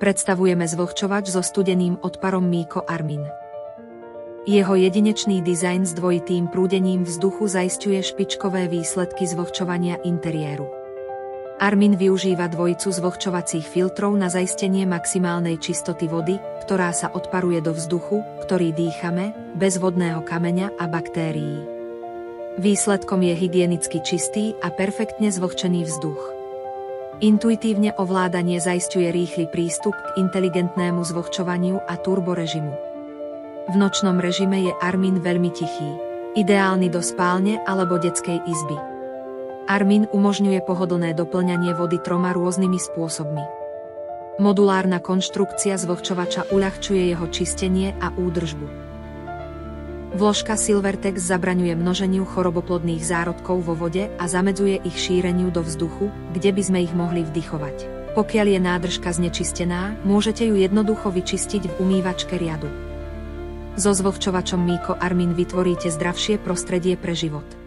Predstavujeme zvlhčovač so studeným odparom Miko Armin. Jeho jedinečný dizajn s dvojitým prúdením vzduchu zaisťuje špičkové výsledky zvlhčovania interiéru. Armin využíva dvojicu zvlhčovacích filtrov na zaistenie maximálnej čistoty vody, ktorá sa odparuje do vzduchu, ktorý dýchame, bez vodného kameňa a baktérií. Výsledkom je hygienicky čistý a perfektne zvlhčený vzduch. Intuitívne ovládanie zaisťuje rýchly prístup k inteligentnému zvlhčovaniu a turborežimu. V nočnom režime je Armin veľmi tichý, ideálny do spálne alebo detskej izby. Armin umožňuje pohodlné doplňanie vody 3 rôznymi spôsobmi. Modulárna konštrukcia zvlhčovača uľahčuje jeho čistenie a údržbu. Vložka Silvertex zabraňuje množeniu choroboplodných zárodkov vo vode a zamedzuje ich šíreniu do vzduchu, kde by sme ich mohli vdychovať. Pokiaľ je nádržka znečistená, môžete ju jednoducho vyčistiť v umývačke riadu. So zvlhčovačom Miko Armin vytvoríte zdravšie prostredie pre život.